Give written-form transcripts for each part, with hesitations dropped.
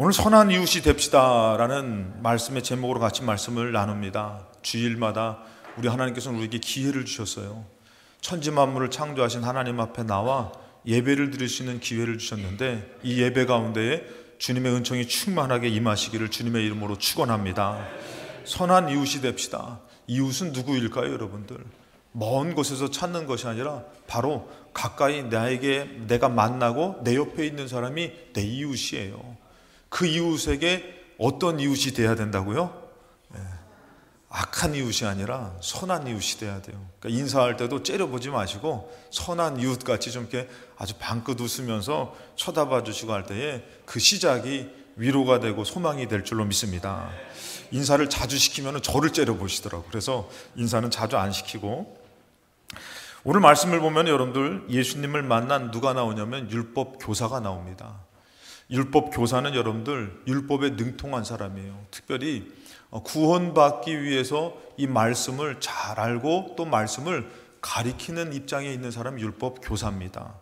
오늘 선한 이웃이 됩시다라는 말씀의 제목으로 같이 말씀을 나눕니다. 주일마다 우리 하나님께서는 우리에게 기회를 주셨어요. 천지 만물을 창조하신 하나님 앞에 나와 예배를 드릴 수 있는 기회를 주셨는데, 이 예배 가운데에 주님의 은총이 충만하게 임하시기를 주님의 이름으로 축원합니다. 선한 이웃이 됩시다. 이웃은 누구일까요, 여러분들? 먼 곳에서 찾는 것이 아니라 바로 가까이 내가 만나고 내 옆에 있는 사람이 내 이웃이에요. 그 이웃에게 어떤 이웃이 돼야 된다고요? 악한 이웃이 아니라 선한 이웃이 돼야 돼요. 그러니까 인사할 때도 째려보지 마시고 선한 이웃같이 좀 이렇게 아주 방긋 웃으면서 쳐다봐 주시고 할 때에 그 시작이 위로가 되고 소망이 될 줄로 믿습니다. 인사를 자주 시키면 저를 째려보시더라고요. 그래서 인사는 자주 안 시키고, 오늘 말씀을 보면 여러분들 예수님을 만난 누가 나오냐면 율법 교사가 나옵니다. 율법 교사는 여러분들 율법에 능통한 사람이에요. 특별히 구원받기 위해서 이 말씀을 잘 알고 또 말씀을 가리키는 입장에 있는 사람이 율법 교사입니다.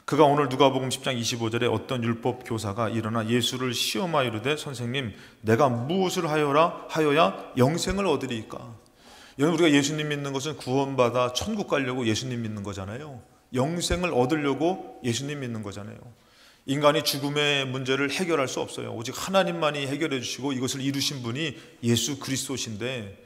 그가 오늘 누가복음 10장 25절에 어떤 율법 교사가 일어나 예수를 시험하여 이르되, 선생님, 내가 무엇을 하여야 영생을 얻으리이까? 여러분, 우리가 예수님 믿는 것은 구원받아 천국 가려고 예수님 믿는 거잖아요. 영생을 얻으려고 예수님 믿는 거잖아요. 인간이 죽음의 문제를 해결할 수 없어요. 오직 하나님만이 해결해 주시고 이것을 이루신 분이 예수 그리스도신데,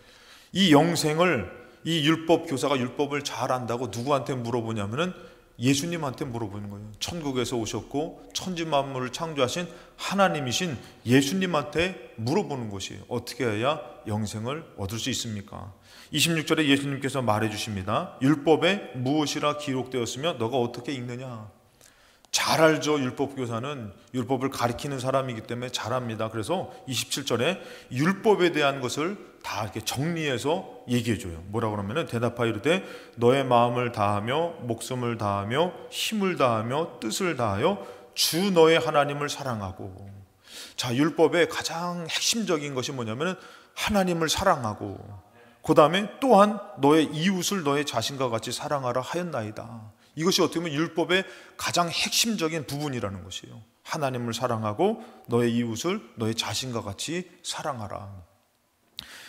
이 영생을 이 율법 교사가 율법을 잘 안다고 누구한테 물어보냐면은 예수님한테 물어보는 거예요. 천국에서 오셨고 천지 만물을 창조하신 하나님이신 예수님한테 물어보는 것이에요. 어떻게 해야 영생을 얻을 수 있습니까? 26절에 예수님께서 말해 주십니다. 율법에 무엇이라 기록되었으며 너가 어떻게 읽느냐? 잘 알죠. 율법교사는 율법을 가리키는 사람이기 때문에 잘 압니다. 그래서 27절에 율법에 대한 것을 다 이렇게 정리해서 얘기해줘요. 뭐라고 그러면은 대답하여 이르되 너의 마음을 다하며 목숨을 다하며 힘을 다하며 뜻을 다하여 주 너의 하나님을 사랑하고. 자, 율법의 가장 핵심적인 것이 뭐냐면은 하나님을 사랑하고, 그 다음에 또한 너의 이웃을 너의 자신과 같이 사랑하라 하였나이다. 이것이 어떻게 보면 율법의 가장 핵심적인 부분이라는 것이에요. 하나님을 사랑하고 너의 이웃을 너의 자신과 같이 사랑하라.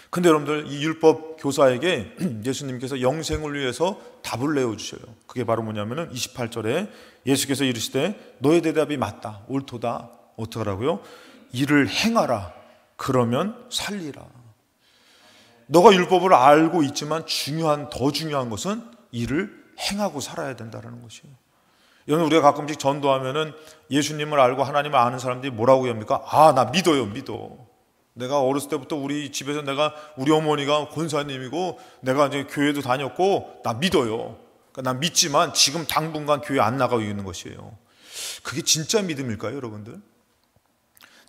근데 여러분들, 이 율법 교사에게 예수님께서 영생을 위해서 답을 내어주셔요. 그게 바로 뭐냐면은 28절에 예수께서 이르시되 너의 대답이 맞다, 옳도다. 어떻게 하라고요? 이를 행하라, 그러면 살리라. 너가 율법을 알고 있지만 더 중요한 것은 이를 행하고 살아야 된다는 것이에요. 여러분, 우리가 가끔씩 전도하면은 예수님을 알고 하나님을 아는 사람들이 뭐라고 합니까? 나 믿어요, 믿어. 내가 어렸을 때부터 우리 집에서 우리 어머니가 권사님이고 내가 이제 교회도 다녔고 나 믿어요. 그러니까 난 믿지만 지금 당분간 교회 안 나가고 있는 것이에요. 그게 진짜 믿음일까요, 여러분들?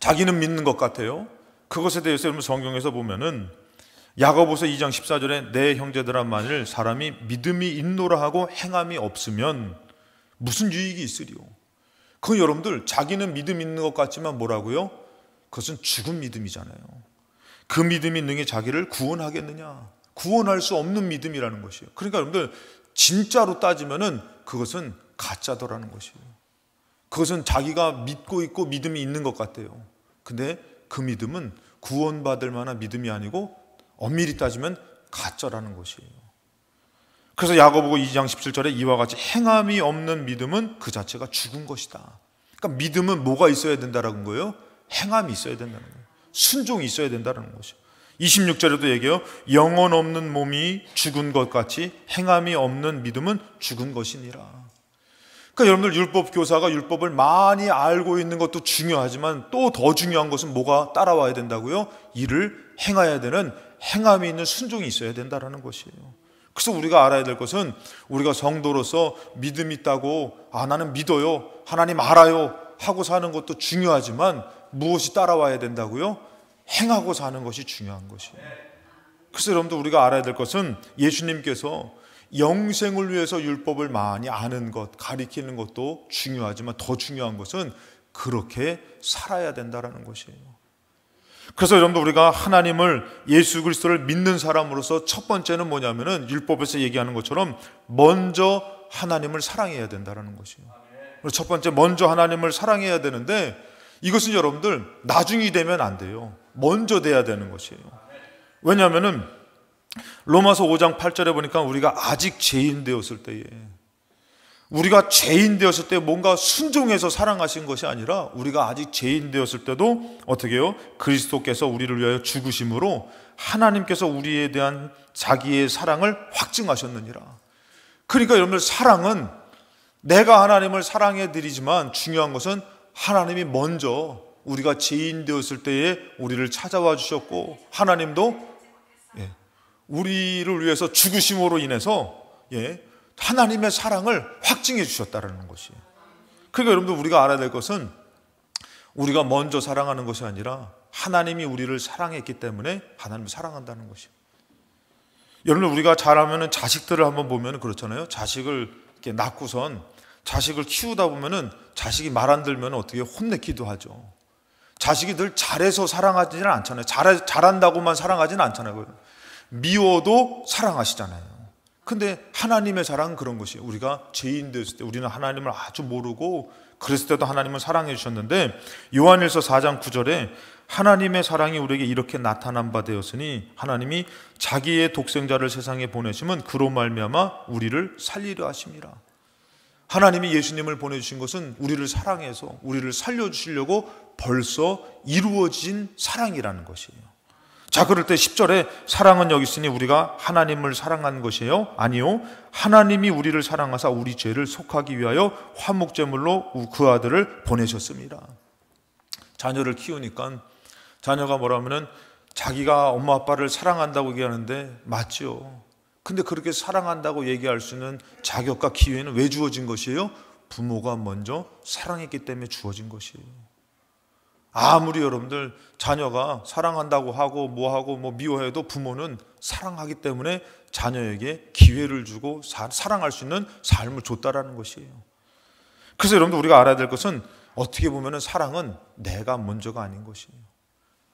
자기는 믿는 것 같아요. 그것에 대해서 여러분 성경에서 보면은 야고보서 2장 14절에 내 형제들아, 만일 사람이 믿음이 있노라 하고 행함이 없으면 무슨 유익이 있으리요? 그건 여러분들 자기는 믿음 있는 것 같지만 뭐라고요? 그것은 죽은 믿음이잖아요. 그 믿음이 능히 자기를 구원하겠느냐? 구원할 수 없는 믿음이라는 것이에요. 그러니까 여러분들 진짜로 따지면은 그것은 가짜더라는 것이에요. 그것은 자기가 믿고 있고 믿음이 있는 것 같아요. 근데 그 믿음은 구원받을 만한 믿음이 아니고 엄밀히 따지면 가짜라는 것이에요. 그래서 야고보 2장 17절에 이와 같이 행함이 없는 믿음은 그 자체가 죽은 것이다. 그러니까 믿음은 뭐가 있어야 된다는 거예요? 행함이 있어야 된다는 거예요. 순종이 있어야 된다는 것이죠. 26절에도 얘기해요. 영혼 없는 몸이 죽은 것 같이 행함이 없는 믿음은 죽은 것이니라. 그러니까 여러분들, 율법 교사가 율법을 많이 알고 있는 것도 중요하지만 또 더 중요한 것은 뭐가 따라와야 된다고요? 이를 행해야 되는 행함이 있는 순종이 있어야 된다는 것이에요. 그래서 우리가 알아야 될 것은, 우리가 성도로서 믿음이 있다고 나는 믿어요, 하나님 알아요 하고 사는 것도 중요하지만 무엇이 따라와야 된다고요? 행하고 사는 것이 중요한 것이에요. 그래서 여러분들, 우리가 알아야 될 것은 예수님께서 영생을 위해서 율법을 많이 아는 것, 가리키는 것도 중요하지만 더 중요한 것은 그렇게 살아야 된다는 것이에요. 그래서 여러분들, 우리가 하나님을, 예수 그리스도를 믿는 사람으로서 첫 번째는 뭐냐면은 율법에서 얘기하는 것처럼 먼저 하나님을 사랑해야 된다는 것이에요. 첫 번째, 먼저 하나님을 사랑해야 되는데 이것은 여러분들 나중이 되면 안 돼요. 먼저 돼야 되는 것이에요. 왜냐하면은 로마서 5장 8절에 보니까 우리가 아직 죄인 되었을 때에, 우리가 죄인 되었을 때 뭔가 순종해서 사랑하신 것이 아니라 우리가 아직 죄인 되었을 때도 어떻게 해요? 그리스도께서 우리를 위하여 죽으심으로 하나님께서 우리에 대한 자기의 사랑을 확증하셨느니라. 그러니까 여러분들, 사랑은 내가 하나님을 사랑해 드리지만 중요한 것은 하나님이 먼저 우리가 죄인 되었을 때에 우리를 찾아와 주셨고, 하나님도 우리를 위해서 죽으심으로 인해서 하나님의 사랑을 확증해 주셨다는 것이에요. 그러니까 여러분들, 우리가 알아야 될 것은 우리가 먼저 사랑하는 것이 아니라 하나님이 우리를 사랑했기 때문에 하나님을 사랑한다는 것이에요. 여러분, 우리가 잘하면 자식들을 한번 보면 그렇잖아요. 자식을 이렇게 낳고선 자식을 키우다 보면은 자식이 말 안 들면 어떻게 혼내기도 하죠. 자식이 늘 잘해서 사랑하지는 않잖아요. 잘한다고만 사랑하지는 않잖아요. 미워도 사랑하시잖아요. 근데 하나님의 사랑은 그런 것이에요. 우리가 죄인 되었을 때 우리는 하나님을 아주 모르고 그랬을 때도 하나님은 사랑해 주셨는데, 요한일서 4장 9절에 하나님의 사랑이 우리에게 이렇게 나타난 바 되었으니 하나님이 자기의 독생자를 세상에 보내심은 그로 말미암아 우리를 살리려 하심이라. 하나님이 예수님을 보내주신 것은 우리를 사랑해서 우리를 살려주시려고 벌써 이루어진 사랑이라는 것이에요. 자, 그럴 때 10절에 사랑은 여기 있으니 우리가 하나님을 사랑한 것이에요? 아니요, 하나님이 우리를 사랑하사 우리 죄를 속하기 위하여 화목제물로 그 아들을 보내셨습니다. 자녀를 키우니까 자녀가 뭐라면은 자기가 엄마 아빠를 사랑한다고 얘기하는데 맞죠. 근데 그렇게 사랑한다고 얘기할 수 있는 자격과 기회는 왜 주어진 것이에요? 부모가 먼저 사랑했기 때문에 주어진 것이에요. 아무리 여러분들 자녀가 사랑한다고 하고 뭐 미워해도 부모는 사랑하기 때문에 자녀에게 기회를 주고 사랑할 수 있는 삶을 줬다라는 것이에요. 그래서 여러분들, 우리가 알아야 될 것은 어떻게 보면 사랑은 내가 먼저가 아닌 것이에요.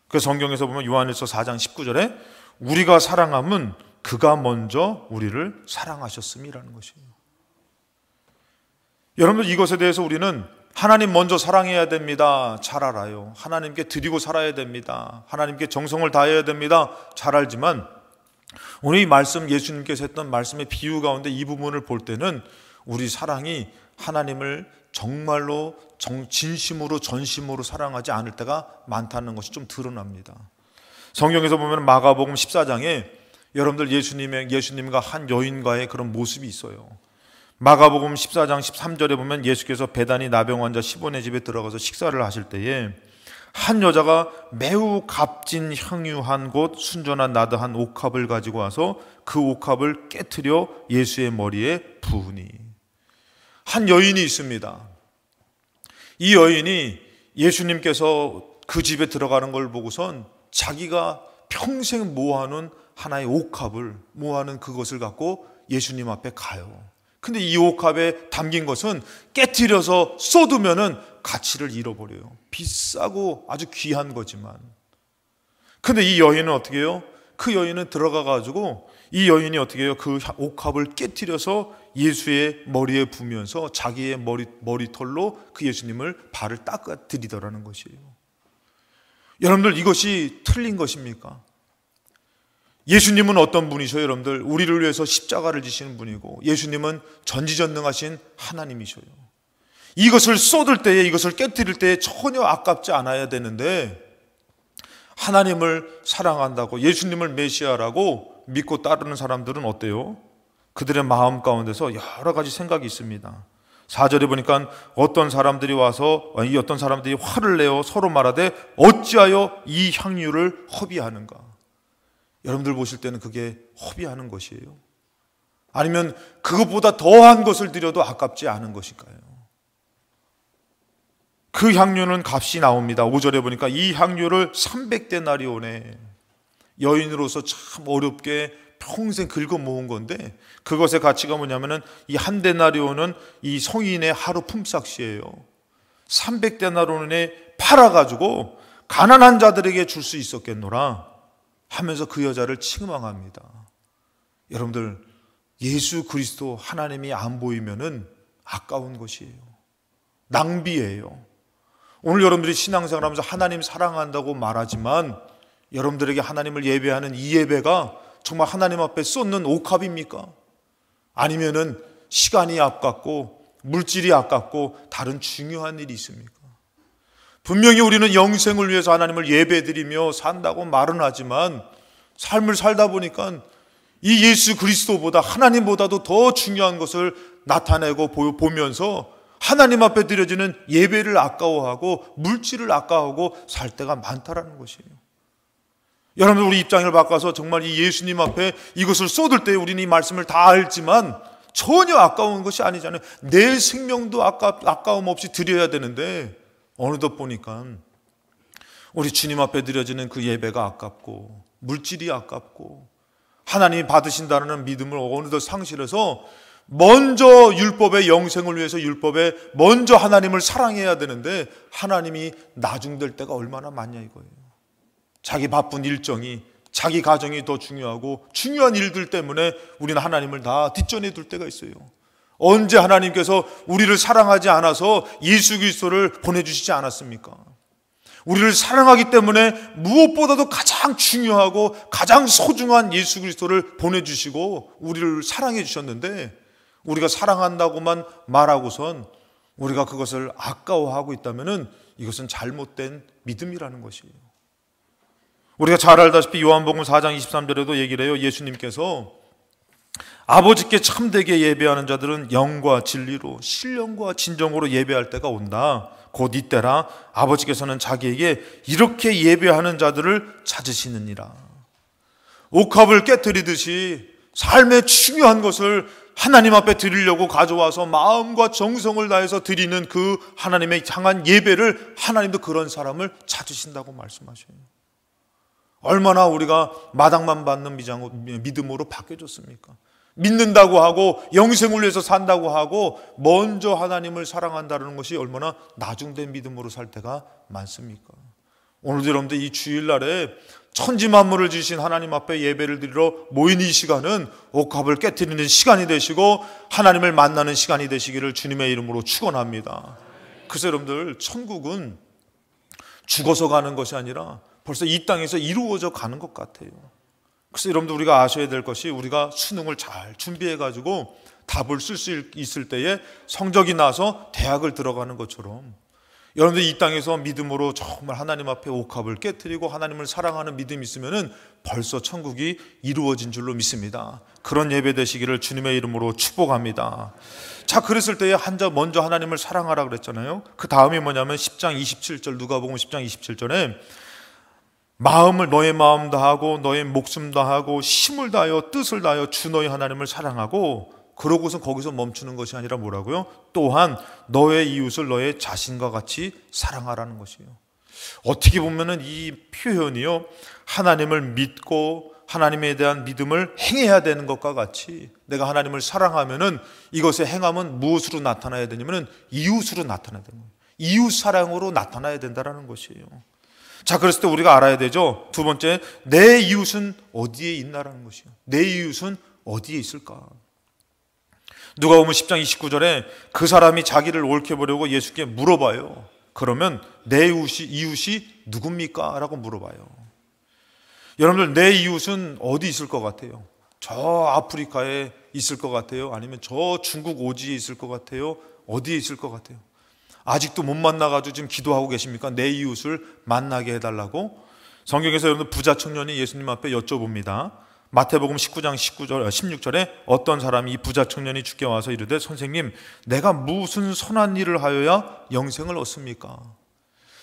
그래서 성경에서 보면 요한일서 4장 19절에 우리가 사랑함은 그가 먼저 우리를 사랑하셨음이라는 것이에요. 여러분들, 이것에 대해서 우리는 하나님 먼저 사랑해야 됩니다. 잘 알아요. 하나님께 드리고 살아야 됩니다. 하나님께 정성을 다해야 됩니다. 잘 알지만 오늘 이 말씀, 예수님께서 했던 말씀의 비유 가운데 이 부분을 볼 때는 우리 사랑이 하나님을 정말로 진심으로 전심으로 사랑하지 않을 때가 많다는 것이 좀 드러납니다. 성경에서 보면 마가복음 14장에 여러분들 예수님과 한 여인과의 그런 모습이 있어요. 마가복음 14장 13절에 보면 예수께서 베다니 나병 환자 시몬의 집에 들어가서 식사를 하실 때에 한 여자가 매우 값진 향유한 곳 순전한 나드 한 옥합을 가지고 와서 그 옥합을 깨트려 예수의 머리에 부으니. 한 여인이 있습니다. 이 여인이 예수님께서 그 집에 들어가는 걸 보고선 자기가 평생 모아놓은 하나의 옥합을 모아놓은 그것을 갖고 예수님 앞에 가요. 근데 이 옥합에 담긴 것은 깨트려서 쏟으면은 가치를 잃어버려요. 비싸고 아주 귀한 거지만. 근데 이 여인은 어떻게 해요? 그 여인은 들어가가지고 이 여인이 어떻게 해요? 그 옥합을 깨트려서 예수의 머리에 부으면서 자기의 머리털로 그 예수님을 발을 닦아드리더라는 것이에요. 여러분들, 이것이 틀린 것입니까? 예수님은 어떤 분이셔요? 여러분들, 우리를 위해서 십자가를 지시는 분이고 예수님은 전지전능하신 하나님이셔요. 이것을 쏟을 때에, 이것을 깨뜨릴 때에 전혀 아깝지 않아야 되는데, 하나님을 사랑한다고 예수님을 메시아라고 믿고 따르는 사람들은 어때요? 그들의 마음 가운데서 여러 가지 생각이 있습니다. 4절에 보니까 어떤 사람들이 화를 내어 서로 말하되 어찌하여 이 향유를 허비하는가? 여러분들 보실 때는 그게 허비하는 것이에요? 아니면 그것보다 더한 것을 드려도 아깝지 않은 것일까요? 그 향유는 값이 나옵니다. 5절에 보니까 이 향유를 300데나리온에, 여인으로서 참 어렵게 평생 긁어 모은 건데 그것의 가치가 뭐냐면은 이 한 데나리온은 이 성인의 하루 품삯이에요. 300데나리온에 팔아가지고 가난한 자들에게 줄 수 있었겠노라 하면서 그 여자를 칭망합니다. 여러분들, 예수 그리스도 하나님이 안 보이면은 아까운 것이에요. 낭비예요. 오늘 여러분들이 신앙생활하면서 하나님 사랑한다고 말하지만 여러분들에게 하나님을 예배하는 이 예배가 정말 하나님 앞에 쏟는 옥합입니까? 아니면은 시간이 아깝고 물질이 아깝고 다른 중요한 일이 있습니까? 분명히 우리는 영생을 위해서 하나님을 예배드리며 산다고 말은 하지만 삶을 살다 보니까 이 예수 그리스도보다 하나님보다도 더 중요한 것을 나타내고 보면서 하나님 앞에 드려지는 예배를 아까워하고 물질을 아까워하고 살 때가 많다라는 것이에요. 여러분, 우리 입장을 바꿔서 정말 이 예수님 앞에 이것을 쏟을 때 우리는 이 말씀을 다 알지만 전혀 아까운 것이 아니잖아요. 내 생명도 아까움 없이 드려야 되는데 어느덧 보니까 우리 주님 앞에 드려지는 그 예배가 아깝고 물질이 아깝고 하나님이 받으신다는 믿음을 어느덧 상실해서 먼저 율법의 영생을 위해서 율법에 먼저 하나님을 사랑해야 되는데 하나님이 나중될 때가 얼마나 많냐 이거예요. 자기 바쁜 일정이, 자기 가정이 더 중요하고 중요한 일들 때문에 우리는 하나님을 다 뒷전에 둘 때가 있어요. 언제 하나님께서 우리를 사랑하지 않아서 예수 그리스도를 보내주시지 않았습니까? 우리를 사랑하기 때문에 무엇보다도 가장 중요하고 가장 소중한 예수 그리스도를 보내주시고 우리를 사랑해 주셨는데 우리가 사랑한다고만 말하고선 우리가 그것을 아까워하고 있다면 이것은 잘못된 믿음이라는 것이에요. 우리가 잘 알다시피 요한복음 4장 23절에도 얘기를 해요. 예수님께서 아버지께 참되게 예배하는 자들은 영과 진리로 신령과 진정으로 예배할 때가 온다. 곧 이때라 아버지께서는 자기에게 이렇게 예배하는 자들을 찾으시느니라. 옥합을 깨뜨리듯이 삶의 중요한 것을 하나님 앞에 드리려고 가져와서 마음과 정성을 다해서 드리는 그 하나님의 향한 예배를 하나님도 그런 사람을 찾으신다고 말씀하셔요. 얼마나 우리가 마당만 받는 믿음으로 바뀌어졌습니까? 믿는다고 하고 영생을 위해서 산다고 하고 먼저 하나님을 사랑한다는 것이 얼마나 나중된 믿음으로 살 때가 많습니까? 오늘도 여러분들 이 주일날에 천지만물을 지으신 하나님 앞에 예배를 드리러 모인 이 시간은 옥합을 깨트리는 시간이 되시고 하나님을 만나는 시간이 되시기를 주님의 이름으로 축원합니다. 그래서 여러분들 천국은 죽어서 가는 것이 아니라 벌써 이 땅에서 이루어져 가는 것 같아요. 그래서 여러분들 우리가 아셔야 될 것이 우리가 수능을 잘 준비해가지고 답을 쓸 수 있을 때에 성적이 나서 대학을 들어가는 것처럼 여러분들 이 땅에서 믿음으로 정말 하나님 앞에 옥합을 깨트리고 하나님을 사랑하는 믿음이 있으면 벌써 천국이 이루어진 줄로 믿습니다. 그런 예배 되시기를 주님의 이름으로 축복합니다. 자, 그랬을 때에 먼저 하나님을 사랑하라 그랬잖아요. 그 다음이 뭐냐면 10장 27절 누가복음 10장 27절에 너의 마음 다하고 너의 목숨 다하고 힘을 다하여 뜻을 다하여 주 너의 하나님을 사랑하고 그러고선 거기서 멈추는 것이 아니라 뭐라고요? 또한 너의 이웃을 너의 자신과 같이 사랑하라는 것이에요. 어떻게 보면은 이 표현이요, 하나님을 믿고 하나님에 대한 믿음을 행해야 되는 것과 같이 내가 하나님을 사랑하면은 이것의 행함은 무엇으로 나타나야 되냐면은 이웃으로 나타나야 되는 거예요. 이웃 사랑으로 나타나야 된다라는 것이에요. 자, 그랬을 때 우리가 알아야 되죠. 두 번째, 내 이웃은 어디에 있나라는 것이에요. 내 이웃은 어디에 있을까? 누가복음 10장 29절에 그 사람이 자기를 옳게 보려고 예수께 물어봐요. 그러면 내 이웃이 누굽니까? 라고 물어봐요. 여러분들 내 이웃은 어디 있을 것 같아요? 저 아프리카에 있을 것 같아요? 아니면 저 중국 오지에 있을 것 같아요? 어디에 있을 것 같아요? 아직도 못 만나가지고 지금 기도하고 계십니까? 내 이웃을 만나게 해달라고? 성경에서 여러분 부자 청년이 예수님 앞에 여쭤봅니다. 마태복음 19장 16절에 어떤 사람이 이 부자 청년이 주께 와서 이르되 선생님, 내가 무슨 선한 일을 하여야 영생을 얻습니까?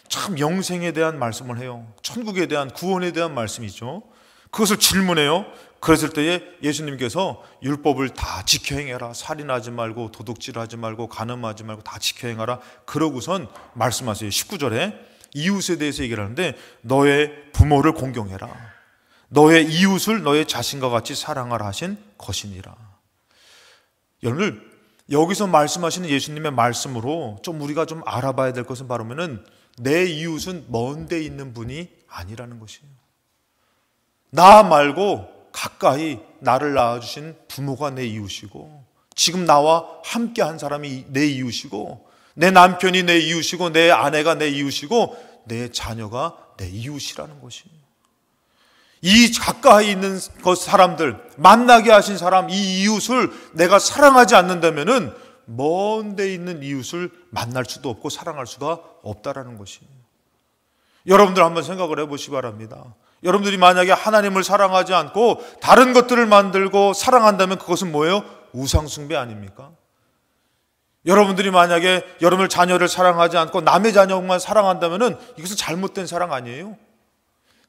참 영생에 대한 말씀을 해요. 천국에 대한 구원에 대한 말씀이죠. 그것을 질문해요. 그랬을 때에 예수님께서 율법을 다 지켜 행해라. 살인하지 말고 도둑질하지 말고 간음하지 말고 다 지켜 행하라. 그러고선 말씀하세요. 19절에 이웃에 대해서 얘기를 하는데 너의 부모를 공경해라. 너의 이웃을 너의 자신과 같이 사랑하라 하신 것이니라. 여러분들 여기서 말씀하시는 예수님의 말씀으로 좀 우리가 좀 알아봐야 될 것은 바로면은 내 이웃은 먼 데 있는 분이 아니라는 것이에요. 나 말고 가까이 나를 낳아주신 부모가 내 이웃이고 지금 나와 함께 한 사람이 내 이웃이고 내 남편이 내 이웃이고 내 아내가 내 이웃이고 내 자녀가 내 이웃이라는 것이에요. 이 가까이 있는 사람들, 만나게 하신 사람, 이 이웃을 내가 사랑하지 않는다면은 먼 데 있는 이웃을 만날 수도 없고 사랑할 수가 없다라는 것이에요. 여러분들 한번 생각을 해보시기 바랍니다. 여러분들이 만약에 하나님을 사랑하지 않고 다른 것들을 만들고 사랑한다면 그것은 뭐예요? 우상숭배 아닙니까? 여러분들이 만약에 여러분의 자녀를 사랑하지 않고 남의 자녀만 사랑한다면 이것은 잘못된 사랑 아니에요?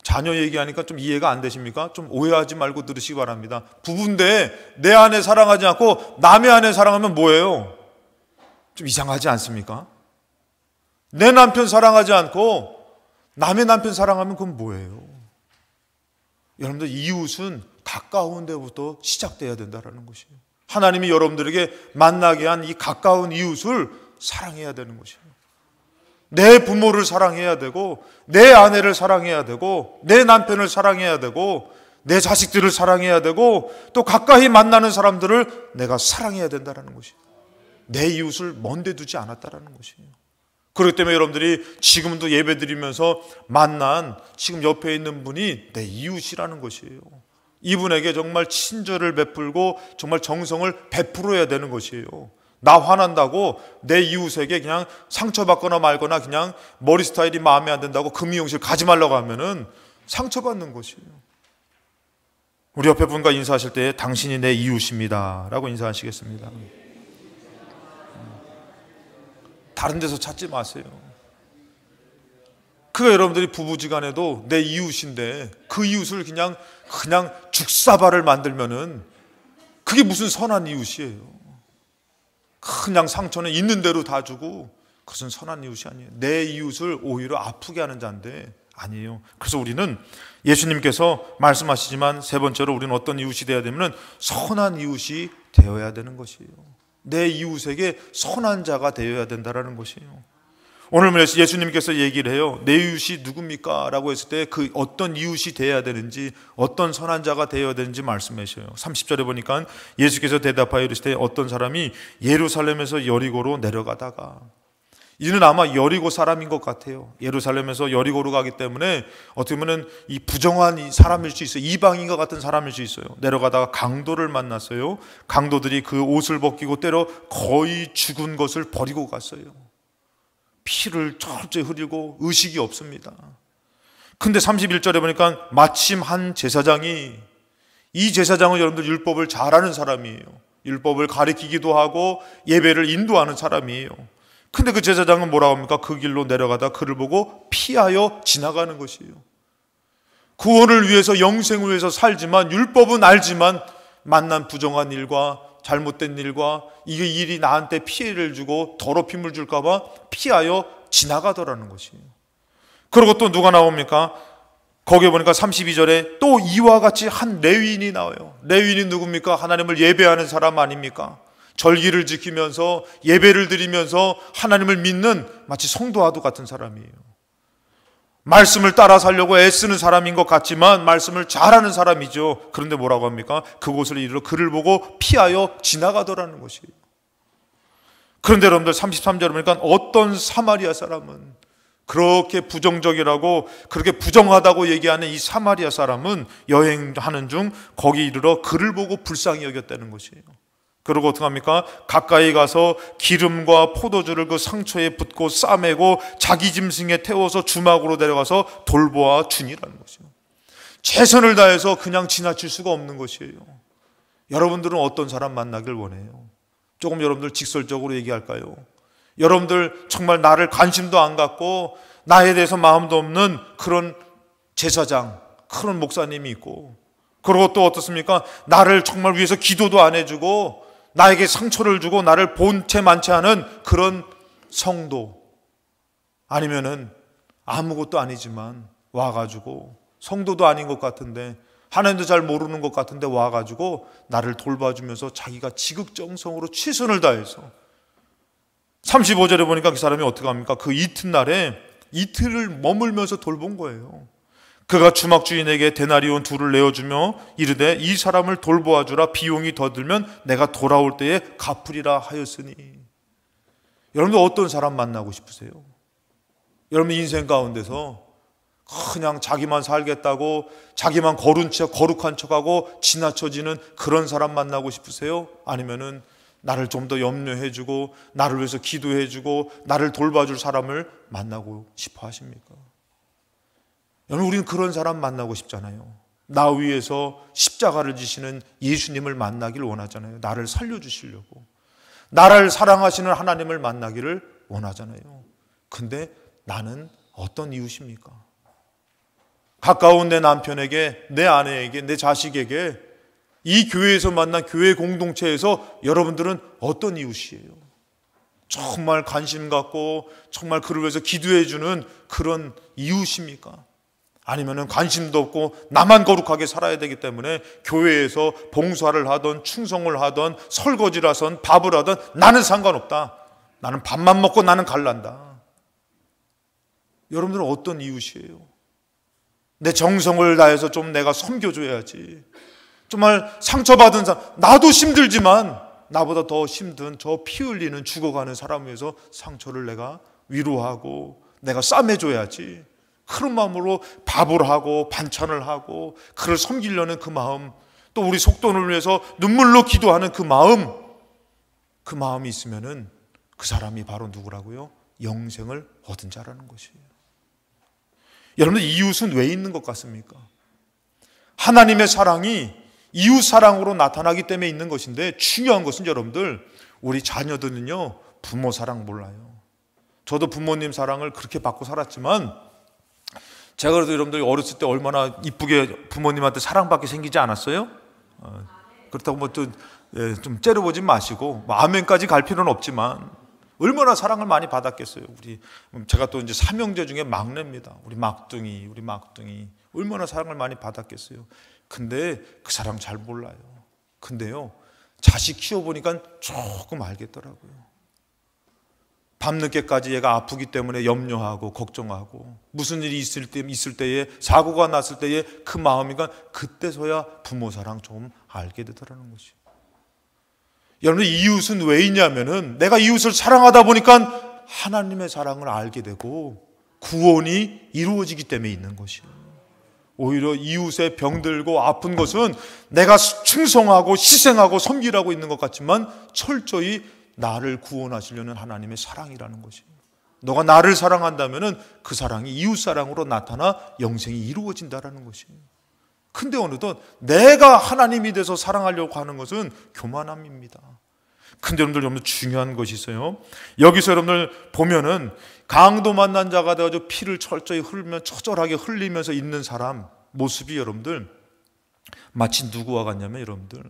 자녀 얘기하니까 좀 이해가 안 되십니까? 좀 오해하지 말고 들으시기 바랍니다. 부부인데 내 아내 사랑하지 않고 남의 아내 사랑하면 뭐예요? 좀 이상하지 않습니까? 내 남편 사랑하지 않고 남의 남편 사랑하면 그건 뭐예요? 여러분들 이웃은 가까운 데부터 시작돼야 된다는 것이에요. 하나님이 여러분들에게 만나게 한 이 가까운 이웃을 사랑해야 되는 것이에요. 내 부모를 사랑해야 되고 내 아내를 사랑해야 되고 내 남편을 사랑해야 되고 내 자식들을 사랑해야 되고 또 가까이 만나는 사람들을 내가 사랑해야 된다는 것이에요. 내 이웃을 먼데 두지 않았다는 것이에요. 그렇기 때문에 여러분들이 지금도 예배드리면서 만난 지금 옆에 있는 분이 내 이웃이라는 것이에요. 이분에게 정말 친절을 베풀고 정말 정성을 베풀어야 되는 것이에요. 나 화난다고 내 이웃에게 그냥 상처받거나 말거나 그냥 머리 스타일이 마음에 안 든다고 그 미용실 가지 말라고 하면은 상처받는 것이에요. 우리 옆에 분과 인사하실 때 당신이 내 이웃입니다 라고 인사하시겠습니다. 다른 데서 찾지 마세요. 그가 여러분들이 부부지간에도 내 이웃인데 그 이웃을 그냥 죽사발을 만들면은 그게 무슨 선한 이웃이에요. 그냥 상처는 있는 대로 다 주고 그것은 선한 이웃이 아니에요. 내 이웃을 오히려 아프게 하는 자인데 아니에요. 그래서 우리는 예수님께서 말씀하시지만 세 번째로 우리는 어떤 이웃이 되어야 되면 선한 이웃이 되어야 되는 것이에요. 내 이웃에게 선한 자가 되어야 된다는 것이에요. 오늘 예수님께서 얘기를 해요. 내 이웃이 누굽니까? 라고 했을 때 그 어떤 이웃이 되어야 되는지 어떤 선한 자가 되어야 되는지 말씀하셔요. 30절에 보니까 예수께서 대답하여 이르시되 어떤 사람이 예루살렘에서 여리고로 내려가다가, 이는 아마 여리고 사람인 것 같아요. 예루살렘에서 여리고로 가기 때문에 어떻게 보면 이 부정한 사람일 수 있어요. 이방인과 같은 사람일 수 있어요. 내려가다가 강도를 만났어요. 강도들이 그 옷을 벗기고 때려 거의 죽은 것을 버리고 갔어요. 피를 철저히 흐리고 의식이 없습니다. 근데 31절에 보니까 마침 한 제사장이, 이 제사장은 여러분들 율법을 잘 아는 사람이에요. 율법을 가리키기도 하고 예배를 인도하는 사람이에요. 근데 그 제사장은 뭐라고 합니까? 그 길로 내려가다 그를 보고 피하여 지나가는 것이에요. 구원을 위해서 영생을 위해서 살지만 율법은 알지만 만난 부정한 일과 잘못된 일과 이게 일이 나한테 피해를 주고 더럽힘을 줄까 봐 피하여 지나가더라는 것이에요. 그리고 또 누가 나옵니까? 거기에 보니까 32절에 또 이와 같이 한 레위인이 나와요. 레위인이 누굽니까? 하나님을 예배하는 사람 아닙니까? 절기를 지키면서 예배를 드리면서 하나님을 믿는 마치 성도와도 같은 사람이에요. 말씀을 따라 살려고 애쓰는 사람인 것 같지만 말씀을 잘하는 사람이죠. 그런데 뭐라고 합니까? 그곳을 이르러 그를 보고 피하여 지나가더라는 것이에요. 그런데 여러분들 33절에 보니까 어떤 사마리아 사람은, 그렇게 부정적이라고 그렇게 부정하다고 얘기하는 이 사마리아 사람은 여행하는 중 거기 이르러 그를 보고 불쌍히 여겼다는 것이에요. 그리고 어떻게 합니까? 가까이 가서 기름과 포도주를 그 상처에 붓고 싸매고 자기 짐승에 태워서 주막으로 데려가서 돌보아 주니라는 것이에요. 최선을 다해서 그냥 지나칠 수가 없는 것이에요. 여러분들은 어떤 사람 만나길 원해요? 조금 여러분들 직설적으로 얘기할까요? 여러분들 정말 나를 관심도 안 갖고 나에 대해서 마음도 없는 그런 제사장, 그런 목사님이 있고, 그리고 또 어떻습니까? 나를 정말 위해서 기도도 안 해주고 나에게 상처를 주고 나를 본체 많지 않은 그런 성도, 아니면은 아무것도 아니지만 와가지고 성도도 아닌 것 같은데 하나님도 잘 모르는 것 같은데 와가지고 나를 돌봐주면서 자기가 지극정성으로 최선을 다해서 35절에 보니까 그 사람이 어떻게 합니까? 그 이튿날에 이틀을 머물면서 돌본 거예요. 그가 주막 주인에게 데나리온 2를 내어주며 이르되 이 사람을 돌보아주라. 비용이 더 들면 내가 돌아올 때에 갚으리라 하였으니. 여러분들 어떤 사람 만나고 싶으세요? 여러분 인생 가운데서 그냥 자기만 살겠다고 자기만 거룩한 척하고 지나쳐지는 그런 사람 만나고 싶으세요? 아니면은 나를 좀 더 염려해주고 나를 위해서 기도해주고 나를 돌봐줄 사람을 만나고 싶어 하십니까? 여러분 우리는 그런 사람 만나고 싶잖아요. 나 위해서 십자가를 지시는 예수님을 만나길 원하잖아요. 나를 살려주시려고 나를 사랑하시는 하나님을 만나기를 원하잖아요. 근데 나는 어떤 이웃입니까? 가까운 내 남편에게, 내 아내에게, 내 자식에게, 이 교회에서 만난 교회 공동체에서 여러분들은 어떤 이웃이에요? 정말 관심 갖고 정말 그를 위해서 기도해주는 그런 이웃입니까? 아니면은 관심도 없고 나만 거룩하게 살아야 되기 때문에 교회에서 봉사를 하던 충성을 하던 설거지를 하던 밥을 하던 나는 상관없다. 나는 밥만 먹고 나는 갈란다. 여러분들은 어떤 이웃이에요? 내 정성을 다해서 좀 내가 섬겨줘야지. 정말 상처받은 사람, 나도 힘들지만 나보다 더 힘든 저 피 흘리는 죽어가는 사람 위해서 상처를 내가 위로하고 내가 싸매줘야지. 그런 마음으로 밥을 하고 반찬을 하고 그를 섬기려는 그 마음, 또 우리 속돈을 위해서 눈물로 기도하는 그 마음이 있으면은 그 사람이 바로 누구라고요? 영생을 얻은 자라는 것이에요. 여러분들 이웃은 왜 있는 것 같습니까? 하나님의 사랑이 이웃 사랑으로 나타나기 때문에 있는 것인데, 중요한 것은 여러분들 우리 자녀들은요 부모 사랑 몰라요. 저도 부모님 사랑을 그렇게 받고 살았지만 제가 그래도 여러분들 어렸을 때 얼마나 이쁘게 부모님한테 사랑받게 생기지 않았어요? 그렇다고 뭐 좀 째려보지 마시고 뭐 아멘까지 갈 필요는 없지만 얼마나 사랑을 많이 받았겠어요. 제가 또 이제 삼형제 중에 막내입니다. 우리 막둥이 얼마나 사랑을 많이 받았겠어요. 근데 그 사랑 잘 몰라요. 근데요 자식 키워보니까 조금 알겠더라고요. 밤늦게까지 얘가 아프기 때문에 염려하고 걱정하고 무슨 일이 있을 때에 사고가 났을 때에 그 마음이가 그때서야 부모 사랑 좀 알게 되더라는 것이에요. 여러분 이웃은 왜 있냐면은 내가 이웃을 사랑하다 보니까 하나님의 사랑을 알게 되고 구원이 이루어지기 때문에 있는 것이에요. 오히려 이웃의 병들고 아픈 것은 내가 충성하고 희생하고 섬기라고 있는 것 같지만 철저히 나를 구원하시려는 하나님의 사랑이라는 것이에요. 너가 나를 사랑한다면은 그 사랑이 이웃 사랑으로 나타나 영생이 이루어진다라는 것이에요. 근데 어느덧 내가 하나님이 돼서 사랑하려고 하는 것은 교만함입니다. 근데 여러분들 중요한 것이 있어요. 여기서 여러분들 보면은 강도 만난 자가 되어서 피를 철저히 처절하게 흘리면서 있는 사람 모습이 여러분들 마치 누구와 같냐면 여러분들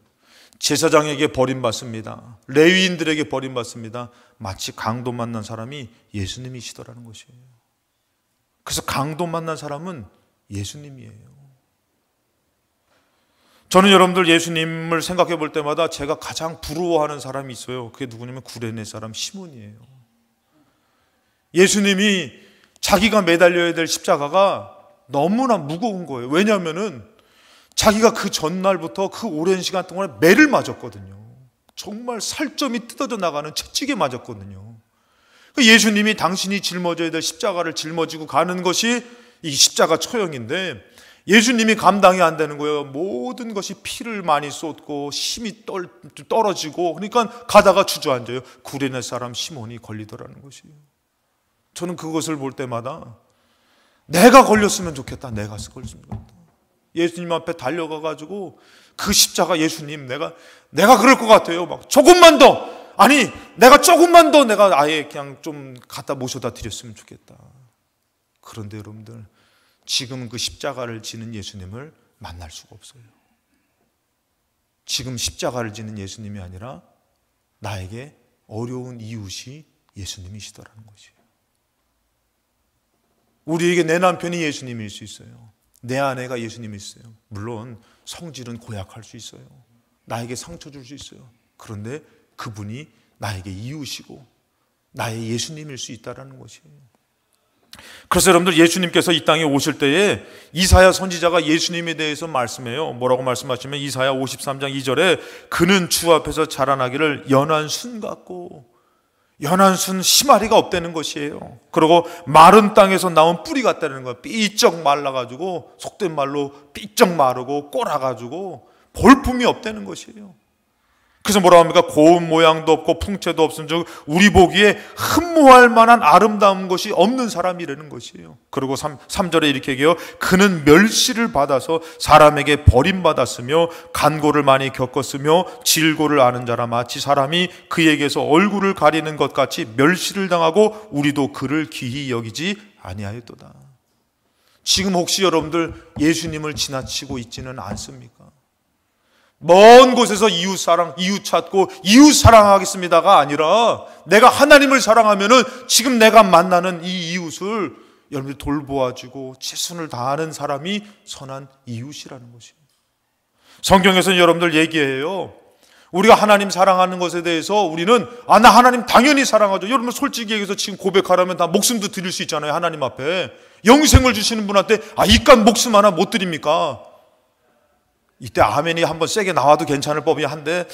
제사장에게 버림받습니다. 레위인들에게 버림받습니다. 마치 강도 만난 사람이 예수님이시더라는 것이에요. 그래서 강도 만난 사람은 예수님이에요. 저는 여러분들 예수님을 생각해 볼 때마다 제가 가장 부러워하는 사람이 있어요. 그게 누구냐면 구레네 사람 시몬이에요. 예수님이 자기가 매달려야 될 십자가가 너무나 무거운 거예요. 왜냐하면은 자기가 그 전날부터 그 오랜 시간 동안에 매를 맞았거든요. 정말 살점이 뜯어져 나가는 채찍에 맞았거든요. 예수님이 당신이 짊어져야 될 십자가를 짊어지고 가는 것이 이 십자가 처형인데 예수님이 감당이 안 되는 거예요. 모든 것이 피를 많이 쏟고 힘이 떨어지고 그러니까 가다가 주저앉아요. 구레네 사람 시몬이 걸리더라는 것이에요. 저는 그것을 볼 때마다 내가 걸렸으면 좋겠다. 내가 걸렸으면 좋겠다. 예수님 앞에 달려가가지고 그 십자가 예수님 내가 그럴 것 같아요. 막 조금만 더 내가 조금만 더 내가 아예 그냥 좀 갖다 모셔다 드렸으면 좋겠다. 그런데 여러분들 지금 그 십자가를 지는 예수님을 만날 수가 없어요. 지금 십자가를 지는 예수님이 아니라 나에게 어려운 이웃이 예수님이시더라는 것이에요. 우리에게 내 남편이 예수님일 수 있어요. 내 아내가 예수님일 수 있어요. 물론 성질은 고약할 수 있어요. 나에게 상처 줄 수 있어요. 그런데 그분이 나에게 이웃이고 나의 예수님일 수 있다는 것이에요. 그래서 여러분들 예수님께서 이 땅에 오실 때에 이사야 선지자가 예수님에 대해서 말씀해요. 뭐라고 말씀하시면 이사야 53장 2절에 그는 주 앞에서 자라나기를 연한 순 같고 연한 순 심아리가 없다는 것이에요. 그리고 마른 땅에서 나온 뿌리 같다는 거예요. 삐쩍 말라가지고, 속된 말로 삐쩍 마르고 꼬라가지고 볼품이 없다는 것이에요. 그래서 뭐라고 합니까? 고운 모양도 없고 풍채도 없은 즉 우리 보기에 흠모할 만한 아름다운 것이 없는 사람이라는 것이에요. 그리고 3절에 이렇게 얘기해요. 그는 멸시를 받아서 사람에게 버림받았으며 간고를 많이 겪었으며 질고를 아는 자라. 마치 사람이 그에게서 얼굴을 가리는 것 같이 멸시를 당하고 우리도 그를 귀히 여기지 아니하였도다. 지금 혹시 여러분들 예수님을 지나치고 있지는 않습니까? 먼 곳에서 이웃 사랑, 이웃 찾고 이웃 사랑하겠습니다가 아니라 내가 하나님을 사랑하면은 지금 내가 만나는 이 이웃을 여러분들이 돌보아주고 최선을 다하는 사람이 선한 이웃이라는 것입니다. 성경에서는 여러분들 얘기해요. 우리가 하나님 사랑하는 것에 대해서 우리는 나 하나님 당연히 사랑하죠. 여러분 솔직히 얘기해서 지금 고백하라면 다 목숨도 드릴 수 있잖아요. 하나님 앞에 영생을 주시는 분한테 이깟 목숨 하나 못 드립니까? 이때 아멘이 한번 세게 나와도 괜찮을 법이 한데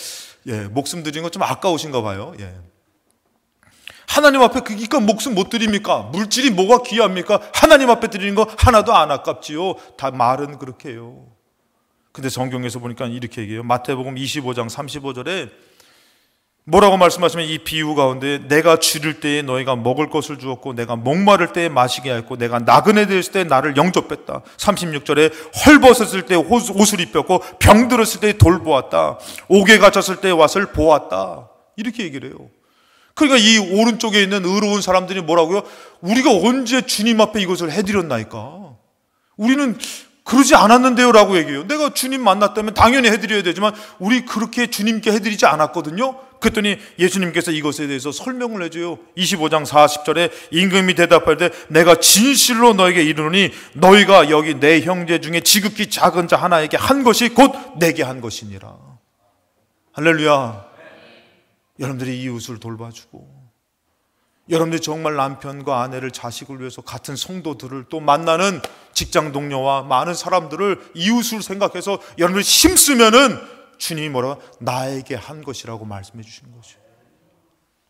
목숨 드리는 거 좀 아까우신가 봐요. 하나님 앞에 이깟 목숨 못 드립니까? 물질이 뭐가 귀합니까? 하나님 앞에 드리는 거 하나도 안 아깝지요. 다 말은 그렇게 해요. 근데 성경에서 보니까 이렇게 얘기해요. 마태복음 25장 35절에 뭐라고 말씀하시면 이 비유 가운데 내가 줄일 때에 너희가 먹을 것을 주었고 내가 목마를 때에 마시게 하였고 내가 나그네 되었을 때 나를 영접했다. 36절에 헐벗었을 때 옷을 입혔고 병들었을 때 돌보았다. 옥에 갇혔을 때 왓을 보았다. 이렇게 얘기를 해요. 그러니까 이 오른쪽에 있는 의로운 사람들이 뭐라고요? 우리가 언제 주님 앞에 이것을 해드렸나이까? 우리는 그러지 않았는데요 라고 얘기해요. 내가 주님 만났다면 당연히 해드려야 되지만 우리 그렇게 주님께 해드리지 않았거든요. 그랬더니 예수님께서 이것에 대해서 설명을 해줘요. 25장 40절에 임금이 대답할 때 내가 진실로 너에게 이르노니 너희가 여기 내 형제 중에 지극히 작은 자 하나에게 한 것이 곧 내게 한 것이니라. 할렐루야. 여러분들이 이웃을 돌봐주고 여러분들이 정말 남편과 아내를 자식을 위해서 같은 성도들을 또 만나는 직장 동료와 많은 사람들을 이웃을 생각해서 여러분들이 힘쓰면은 주님이 뭐라고? 나에게 한 것이라고 말씀해 주시는 거죠.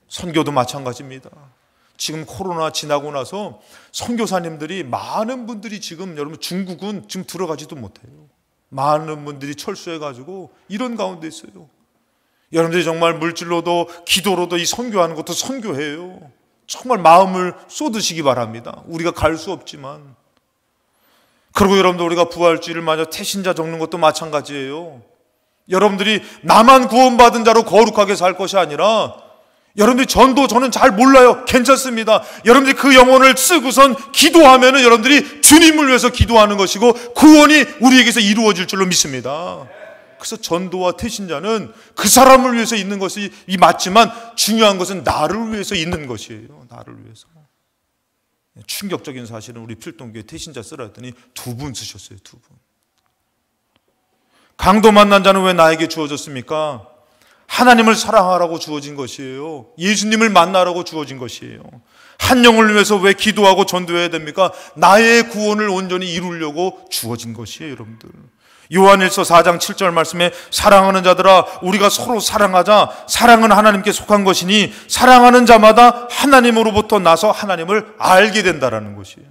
선교도 마찬가지입니다. 지금 코로나 지나고 나서 선교사님들이 많은 분들이 지금 여러분 중국은 지금 들어가지도 못해요. 많은 분들이 철수해가지고 이런 가운데 있어요. 여러분들이 정말 물질로도 기도로도 이 선교하는 것도 선교해요. 정말 마음을 쏟으시기 바랍니다. 우리가 갈 수 없지만. 그리고 여러분들 우리가 부활주의를 맞아 태신자 적는 것도 마찬가지예요. 여러분들이 나만 구원받은 자로 거룩하게 살 것이 아니라 여러분들이 전도 저는 잘 몰라요. 괜찮습니다. 여러분들이 그 영혼을 쓰고선 기도하면은 여러분들이 주님을 위해서 기도하는 것이고 구원이 우리에게서 이루어질 줄로 믿습니다. 그래서 전도와 태신자는 그 사람을 위해서 있는 것이 맞지만 중요한 것은 나를 위해서 있는 것이에요. 나를 위해서. 충격적인 사실은 우리 필동교회 태신자 쓰라 했더니 2분 쓰셨어요. 2분. 강도 만난 자는 왜 나에게 주어졌습니까? 하나님을 사랑하라고 주어진 것이에요. 예수님을 만나라고 주어진 것이에요. 한 영을 위해서 왜 기도하고 전도해야 됩니까? 나의 구원을 온전히 이루려고 주어진 것이에요, 여러분들. 요한일서 4장 7절 말씀에 사랑하는 자들아 우리가 서로 사랑하자. 사랑은 하나님께 속한 것이니 사랑하는 자마다 하나님으로부터 나서 하나님을 알게 된다라는 것이에요.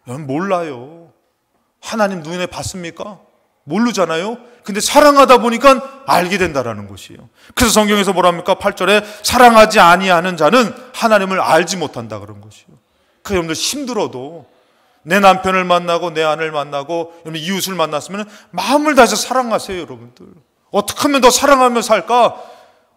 여러분 몰라요. 하나님 눈에 봤습니까? 모르잖아요. 근데 사랑하다 보니까 알게 된다라는 것이에요. 그래서 성경에서 뭐랍니까? 8절에 사랑하지 아니하는 자는 하나님을 알지 못한다 그런 것이에요. 그러니까 여러분들 힘들어도 내 남편을 만나고 내 아내를 만나고 여러분 이웃을 만났으면 마음을 다해서 사랑하세요. 여러분들 어떻게 하면 더 사랑하며 살까?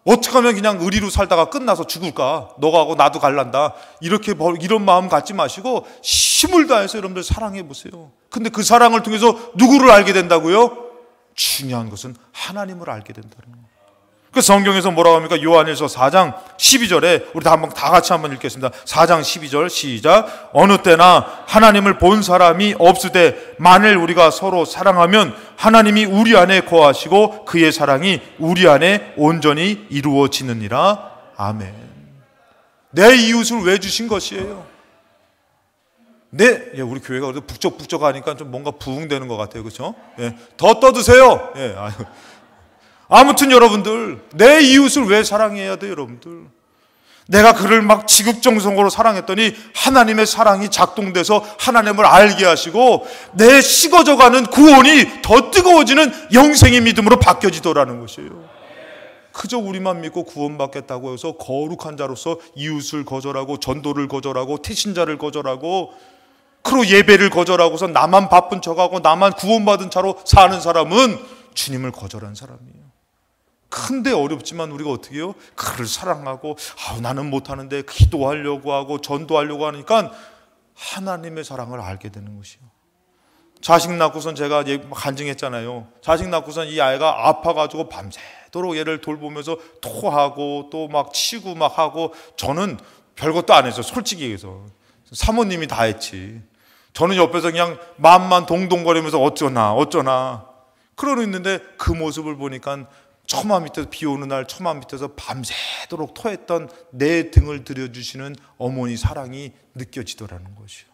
어떻게 하면 그냥 의리로 살다가 끝나서 죽을까? 너가 하고 나도 갈란다 이런 마음 갖지 마시고 힘을 다해서 여러분들 사랑해 보세요. 근데 그 사랑을 통해서 누구를 알게 된다고요? 중요한 것은 하나님을 알게 된다는 거예요. 그 성경에서 뭐라고 합니까? 요한일서 4장 12절에 우리 다 같이 한번 읽겠습니다. 4장 12절 시작. 어느 때나 하나님을 본 사람이 없으되 만일 우리가 서로 사랑하면 하나님이 우리 안에 거하시고 그의 사랑이 우리 안에 온전히 이루어지느니라. 아멘. 내 이웃을 왜 주신 것이에요? 우리 교회가 그래도 북적북적하니까 좀 뭔가 부흥되는 것 같아요, 그렇죠? 더 떠드세요. 아무튼 여러분들 내 이웃을 왜 사랑해야 돼요, 여러분들? 내가 그를 막 지극정성으로 사랑했더니 하나님의 사랑이 작동돼서 하나님을 알게 하시고 내 식어져가는 구원이 더 뜨거워지는 영생의 믿음으로 바뀌어지더라는 것이에요. 그저 우리만 믿고 구원받겠다고 해서 거룩한 자로서 이웃을 거절하고 전도를 거절하고 태신자를 거절하고 그리고 예배를 거절하고서 나만 바쁜 척하고 나만 구원받은 차로 사는 사람은 주님을 거절한 사람이에요. 큰데 어렵지만 우리가 어떻게 해요? 그를 사랑하고 나는 못하는데 기도하려고 하고 전도하려고 하니까 하나님의 사랑을 알게 되는 것이요. 자식 낳고선 제가 간증했잖아요. 자식 낳고선 이 아이가 아파가지고 밤새도록 얘를 돌보면서 토하고 또 막 치고 막 하고 저는 별것도 안 했어요. 솔직히 얘기해서 사모님이 다 했지. 저는 옆에서 그냥 마음만 동동거리면서 어쩌나 그러고 있는데 그 모습을 보니까 처마 밑에서 비 오는 날 처마 밑에서 밤새도록 토했던 내 등을 들여주시는 어머니 사랑이 느껴지더라는 것이요.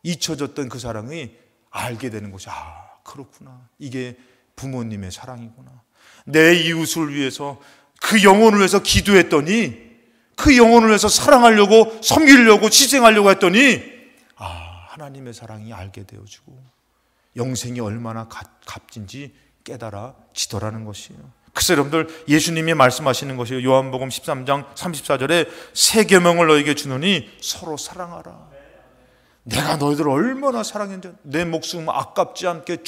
잊혀졌던 그 사랑이 알게 되는 것이 그렇구나. 이게 부모님의 사랑이구나. 내 이웃을 위해서 그 영혼을 위해서 기도했더니 그 영혼을 위해서 사랑하려고 섬기려고 희생하려고 했더니 하나님의 사랑이 알게 되어지고 영생이 얼마나 값진지 깨달아지더라는 것이에요. 그래서 여러분들 예수님이 말씀하시는 것이에요. 요한복음 13장 34절에 새 계명을 너에게 주노니 서로 사랑하라. 내가 너희들을 얼마나 사랑했는지 내 목숨 아깝지 않게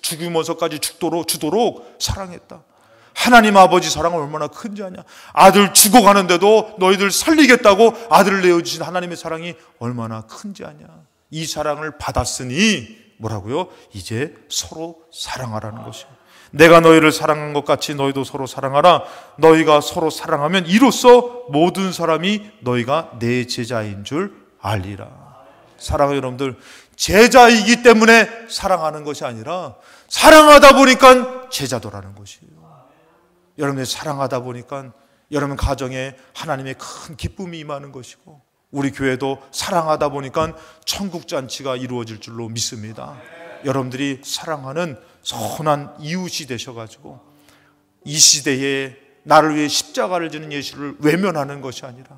죽으면서까지 주도록 사랑했다. 하나님 아버지 사랑은 얼마나 큰지 아냐. 아들 죽어가는데도 너희들 살리겠다고 아들을 내어주신 하나님의 사랑이 얼마나 큰지 아냐. 이 사랑을 받았으니 뭐라고요? 이제 서로 사랑하라는 것이요. 내가 너희를 사랑한 것 같이 너희도 서로 사랑하라. 너희가 서로 사랑하면 이로써 모든 사람이 너희가 내 제자인 줄 알리라. 사랑하는 여러분들, 제자이기 때문에 사랑하는 것이 아니라 사랑하다 보니까 제자도라는 것이에요. 여러분이 사랑하다 보니까 여러분 가정에 하나님의 큰 기쁨이 임하는 것이고 우리 교회도 사랑하다 보니까 천국잔치가 이루어질 줄로 믿습니다. 여러분들이 사랑하는 선한 이웃이 되셔가지고 이 시대에 나를 위해 십자가를 지는 예수를 외면하는 것이 아니라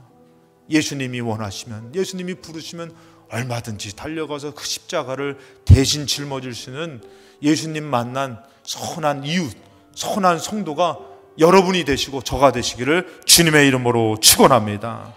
예수님이 원하시면 예수님이 부르시면 얼마든지 달려가서 그 십자가를 대신 짊어질 수 있는 예수님 만난 선한 이웃, 선한 성도가 여러분이 되시고 저가 되시기를 주님의 이름으로 축원합니다.